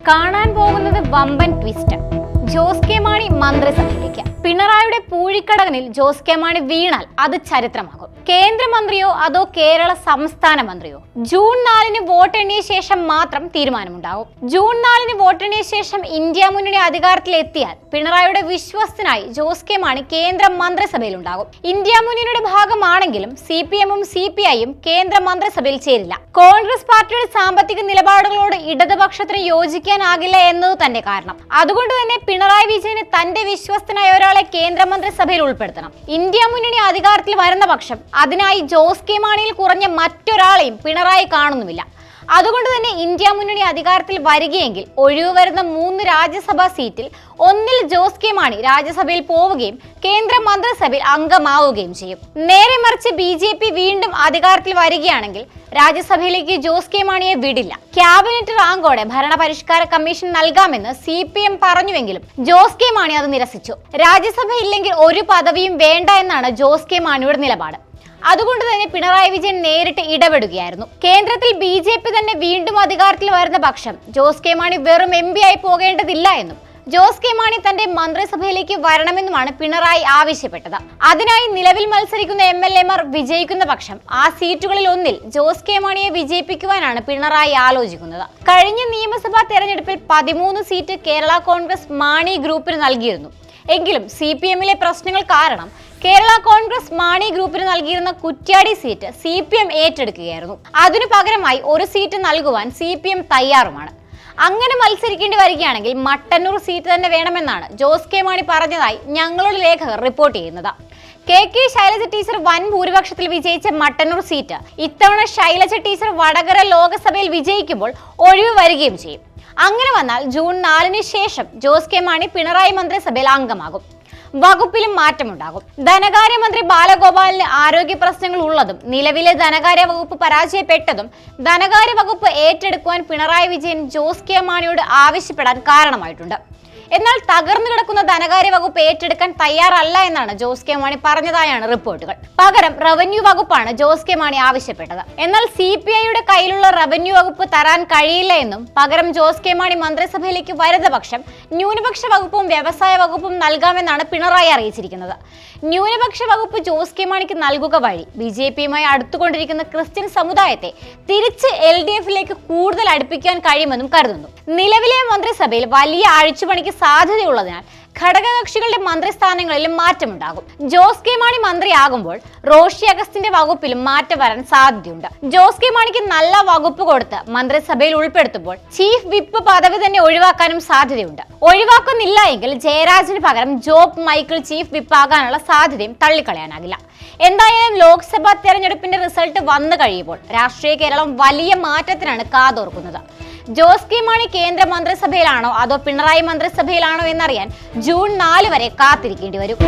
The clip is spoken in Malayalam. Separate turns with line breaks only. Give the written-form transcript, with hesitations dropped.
കാണാൻ പോകുന്നത് വമ്പൻ ട്വിസ്റ്റ്. ജോസ് കെ മാണി മന്ത്രിസഭയിലേക്ക്. പിണറായിയുടെ പൂഴിക്കടകനിൽ ജോസ് കെ മാണി വീണാൽ അത് ചരിത്രമാകും. കേന്ദ്രമന്ത്രിയോ അതോ കേരള സംസ്ഥാന മന്ത്രിയോ? ജൂൺ 4-ന് വോട്ടെണ്ണിയ ശേഷം മാത്രം തീരുമാനമുണ്ടാകും. ജൂൺ 4-ന് വോട്ടെണ്ണിയ ശേഷം ഇന്ത്യ മുന്നണി അധികാരത്തിലെത്തിയാൽ പിണറായിയുടെ വിശ്വസ്തനായി ജോസ് കെ മാണി കേന്ദ്ര മന്ത്രിസഭയിലുണ്ടാകും. ഇന്ത്യ മുന്നണിയുടെ ഭാഗമാണെങ്കിലും CPM-ഉം CPI-യും കേന്ദ്ര മന്ത്രിസഭയിൽ ചേരില്ല. കോൺഗ്രസ് പാർട്ടിയുടെ സാമ്പത്തിക നിലപാടുകളോട് ഇടതുപക്ഷത്തിന് യോജിക്കാനാകില്ല എന്നത് തന്നെ കാരണം. അതുകൊണ്ട് തന്നെ പിണറായി വിജയന് തന്റെ വിശ്വസ്തനായ ഒരാളെ കേന്ദ്രമന്ത്രിസഭയിൽ ഉൾപ്പെടുത്തണം. ഇന്ത്യ മുന്നണി അധികാരത്തിൽ വരുന്ന പക്ഷം അതിനായി ജോസ് കെ മാണിയിൽ കുറഞ്ഞ മറ്റൊരാളെയും പിണറായി കാണുന്നുമില്ല. അതുകൊണ്ട് തന്നെ ഇന്ത്യ മുന്നണി അധികാരത്തിൽ വരികയെങ്കിൽ ഒഴിവ് വരുന്ന 3 രാജ്യസഭാ സീറ്റിൽ ഒന്നിൽ ജോസ് കെ മാണി രാജ്യസഭയിൽ പോവുകയും കേന്ദ്ര മന്ത്രിസഭയിൽ അംഗമാവുകയും ചെയ്യും. നേരെ മറിച്ച് BJP വീണ്ടും അധികാരത്തിൽ വരികയാണെങ്കിൽ രാജ്യസഭയിലേക്ക് ജോസ് കെ മാണിയെ വിടില്ല. ക്യാബിനറ്റ് റാങ്കോടെ ഭരണപരിഷ്കാര കമ്മീഷൻ നൽകാമെന്ന് CPM പറഞ്ഞുവെങ്കിലും ജോസ് കെ മാണി അത് നിരസിച്ചു. രാജ്യസഭ ഇല്ലെങ്കിൽ ഒരു പദവിയും വേണ്ട എന്നാണ് ജോസ് കെ മാണിയുടെ നിലപാട്. അതുകൊണ്ട് തന്നെ പിണറായി വിജയൻ നേരിട്ട് ഇടപെടുകയായിരുന്നു. കേന്ദ്രത്തിൽ BJP തന്നെ വീണ്ടും അധികാരത്തിൽ വരുന്ന പക്ഷം ജോസ് കെ മാണി വെറും MP ആയി പോകേണ്ടതില്ല എന്നും ജോസ് കെ മാണി തന്റെ മന്ത്രിസഭയിലേക്ക് വരണമെന്നുമാണ് പിണറായി ആവശ്യപ്പെട്ടത്. അതിനായി നിലവിൽ മത്സരിക്കുന്ന MLA-മാർ വിജയിക്കുന്ന പക്ഷം ആ സീറ്റുകളിൽ ഒന്നിൽ ജോസ് കെ മാണിയെ വിജയിപ്പിക്കുവാനാണ് പിണറായി ആലോചിക്കുന്നത്. കഴിഞ്ഞ നിയമസഭാ തെരഞ്ഞെടുപ്പിൽ 13 സീറ്റ് കേരള കോൺഗ്രസ് മാണി ഗ്രൂപ്പിന് നൽകിയിരുന്നു. എങ്കിലും CPM-ലെ പ്രശ്നങ്ങൾ കാരണം കേരള കോൺഗ്രസ് മാണി ഗ്രൂപ്പിന് നൽകിയിരുന്ന കുറ്റ്യാടി സീറ്റ് CPM ഏറ്റെടുക്കുകയായിരുന്നു. അതിനു പകരമായി ഒരു സീറ്റ് നൽകുവാൻ CPM തയ്യാറുമാണ്. അങ്ങനെ മത്സരിക്കേണ്ടി വരികയാണെങ്കിൽ മട്ടന്നൂർ സീറ്റ് തന്നെ വേണമെന്നാണ് ജോസ് കെ മാണി പറഞ്ഞതായി ഞങ്ങളുടെ ലേഖകർ റിപ്പോർട്ട് ചെയ്യുന്നത്. KK ശൈലജ ടീച്ചർ വൻ ഭൂരിപക്ഷത്തിൽ വിജയിച്ച മട്ടന്നൂർ സീറ്റ് ഇത്തവണ ശൈലജ ടീച്ചർ വടകര ലോകസഭയിൽ വിജയിക്കുമ്പോൾ ഒഴിവ് വരികയും ചെയ്യും. അങ്ങനെ വന്നാൽ ജൂൺ 4-ന് ശേഷം ജോസ് കെ മാണി പിണറായി മന്ത്രിസഭയിൽ അംഗമാകും. വകുപ്പിലും മാറ്റമുണ്ടാകും. ധനകാര്യമന്ത്രി ബാലഗോപാലിന് ആരോഗ്യ പ്രശ്നങ്ങൾ ഉള്ളതും നിലവിലെ ധനകാര്യ വകുപ്പ് പരാജയപ്പെട്ടതും ധനകാര്യ വകുപ്പ് ഏറ്റെടുക്കുവാൻ പിണറായി വിജയൻ ജോസ് കെ മാണിയോട് ആവശ്യപ്പെടാൻ കാരണമായിട്ടുണ്ട്. എന്നാൽ തകർന്നു കിടക്കുന്ന ധനകാര്യ വകുപ്പ് ഏറ്റെടുക്കാൻ തയ്യാറല്ല എന്നാണ് ജോസ് കെ മാണി പറഞ്ഞതായാണ് റിപ്പോർട്ടുകൾ. പകരം റവന്യൂ വകുപ്പാണ് ജോസ് കെ മാണി ആവശ്യപ്പെട്ടത്. എന്നാൽ CPI-യുടെ കയ്യിലുള്ള റവന്യൂ വകുപ്പ് തരാൻ കഴിയില്ല എന്നും പകരം ജോസ് കെ മാണി മന്ത്രിസഭയിലേക്ക് വരുന്ന പക്ഷം ന്യൂനപക്ഷ വകുപ്പും വ്യവസായ വകുപ്പും നൽകാമെന്നാണ് പിണറായി അറിയിച്ചിരിക്കുന്നത്. ന്യൂനപക്ഷ വകുപ്പ് ജോസ് കെ മാണിക്ക് നൽകുക വഴി BJP-യുമായി അടുത്തുകൊണ്ടിരിക്കുന്ന ക്രിസ്ത്യൻ സമുദായത്തെ തിരിച്ച് LDF-ലേക്ക് കൂടുതൽ അടുപ്പിക്കാൻ കഴിയുമെന്നും കരുതുന്നു. നിലവിലെ മന്ത്രിസഭയിൽ വലിയ അഴിച്ചുപണിക്ക് സാധ്യതയുള്ളതിനാൽ ഘടകകക്ഷികളുടെ മന്ത്രിസ്ഥാനങ്ങളിലും മാറ്റമുണ്ടാകും. ജോസ് കെ മാണി മന്ത്രിയാകുമ്പോൾ റോഷി അഗസ്റ്റിന്റെ വകുപ്പിലും മാറ്റം വരാൻ സാധ്യതയുണ്ട്. ജോസ് കെ മാണിക്ക് നല്ല വകുപ്പ് കൊടുത്ത് മന്ത്രിസഭയിൽ ഉൾപ്പെടുത്തുമ്പോൾ ചീഫ് വിപ്പ് പദവി തന്നെ ഒഴിവാക്കാനും സാധ്യതയുണ്ട്. ഒഴിവാക്കുന്നില്ല എങ്കിൽ ജയരാജന് പകരം ജോബ് മൈക്കിൾ ചീഫ് വിപ്പ് ആകാനുള്ള സാധ്യതയും തള്ളിക്കളയാനാകില്ല. എന്തായാലും ലോക്സഭാ തെരഞ്ഞെടുപ്പിന്റെ റിസൾട്ട് വന്നു കഴിയുമ്പോൾ രാഷ്ട്രീയ കേരളം വലിയ മാറ്റത്തിനാണ് കാതോർക്കുന്നത്. ജോസ് കെ മാണി കേന്ദ്ര മന്ത്രിസഭയിലാണോ അതോ പിണറായി മന്ത്രിസഭയിലാണോ എന്നറിയാൻ ജൂൺ 4 വരെ കാത്തിരിക്കേണ്ടി വരും.